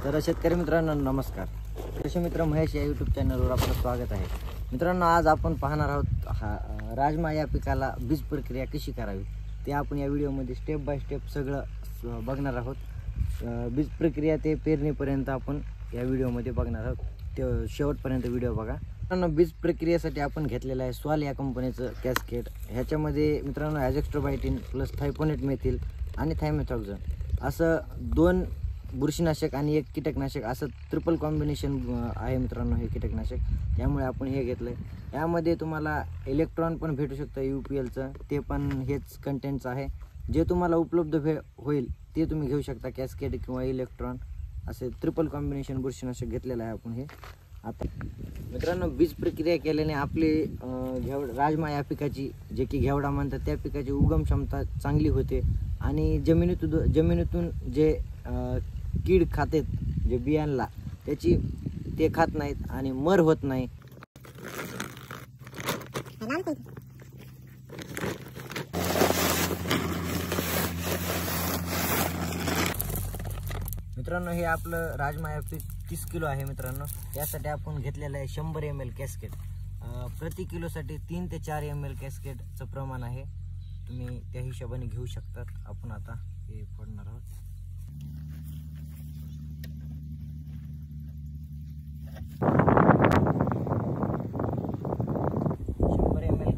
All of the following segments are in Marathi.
तर शेतकरी मित्रांनो नमस्कार. कृषी मित्र महेश या यूट्यूब चॅनलवर आपलं स्वागत आहे. मित्रांनो, आज आपण पाहणार आहोत राजमा या पिकाला बीज प्रक्रिया कशी करावी ते आपण या व्हिडिओमध्ये स्टेप बाय स्टेप सगळं बघणार आहोत. बीज प्रक्रिया ते पेरणीपर्यंत आपण या व्हिडिओमध्ये बघणार आहोत. ते शेवटपर्यंत व्हिडिओ बघा. मित्रांनो, बीज प्रक्रियेसाठी आपण घेतलेलं आहे स्वाल या कंपनीचं कॅस्केड. ह्याच्यामध्ये मित्रांनो ॲझोक्स्ट्रोबायटिन प्लस थायपोनेट मेथिल आणि थायमेथॉक्झन असं 2 बुरशीनाशक आणि 1 कीटकनाशक असं ट्रिपल कॉम्बिनेशन आहे मित्रांनो हे कीटकनाशक. त्यामुळे आपण हे घेतलं आहे. यामध्ये तुम्हाला इलेक्ट्रॉन पण भेटू शकतं UPLचं, ते पण हेच कंटेंटचं आहे. जे तुम्हाला उपलब्ध होईल ते तुम्ही घेऊ शकता. कॅस्केड किंवा इलेक्ट्रॉन असे ट्रिपल कॉम्बिनेशन बुरशीनाशक घेतलेलं आहे आपण हे. आता मित्रांनो, बीज प्रक्रिया केल्याने आपली राजमा या पिकाची जे की घेवडा म्हणतात त्या पिकाची उगम क्षमता चांगली होते आणि जमिनीतून जे कीड खातेत जे बियांना ते खात नाहीत आणि मर होत नाही. मित्रांनो, हे आपलं राजमा या पीक 30 किलो आहे मित्रांनो. त्यासाठी आपण घेतलेलं आहे 100 ml कॅस्केड. प्रति किलोसाठी 3 ते 4 ml कॅस्केडचं प्रमाण आहे. तुम्ही त्या हिशोबाने घेऊ शकतात. आपण आता हे फोडणार आहोत.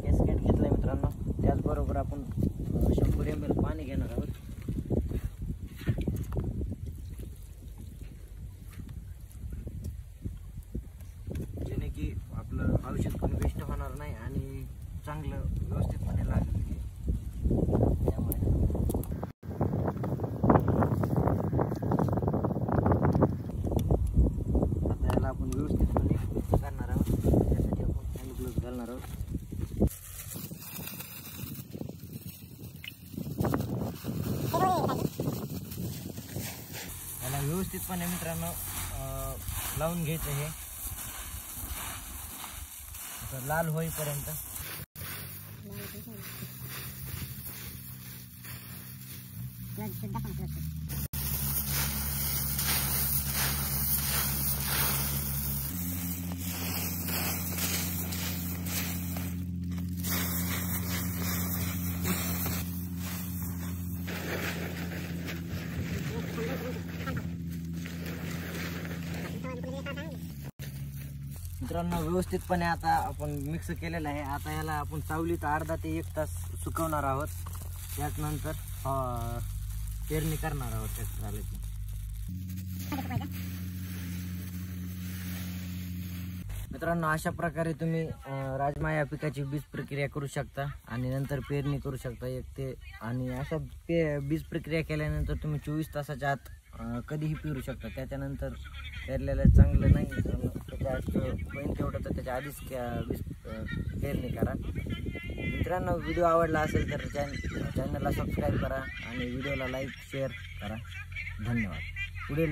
कॅस्केड घेतलाय मित्रांनो. त्याचबरोबर आपण 100 ml पाणी घेणार आहोत. जेणे की आपलं औषध पण वेस्ट होणार नाही आणि चांगलं व्यवस्थितपणे लागेल. त्यामुळे आता याला आपण व्यवस्थितपणे करणार आहोत. त्यासाठी आपण हँड ग्लोव्ज घालणार आहोत. याला व्यवस्थितपणे मित्रांनो लावून घ्यायचं हे असं लाल होईपर्यंत. मित्रांनो, व्यवस्थितपणे आता आपण मिक्स केलेलं आहे. आता याला आपण सावलीत अर्धा ते 1 तास सुकवणार आहोत. त्यानंतर पेरणी करणार आहोत. त्यात झालं की मित्रांनो, अशा प्रकारे तुम्ही राजमा या पिकाची बीज प्रक्रिया करू शकता आणि नंतर पेरणी करू शकता. आणि अशा बीज प्रक्रिया केल्यानंतर तुम्ही 24 तासाच्या आत कधीही पेरू शकता. त्याच्यानंतर पेरलेलं चांगलं नाही. होईल तेवढं तर त्याच्या आधीच पेरणी करा. मित्रांनो, व्हिडिओ आवडला असेल तर चॅनलला सबस्क्राईब करा आणि व्हिडिओला लाईक शेअर करा. धन्यवाद. पुढील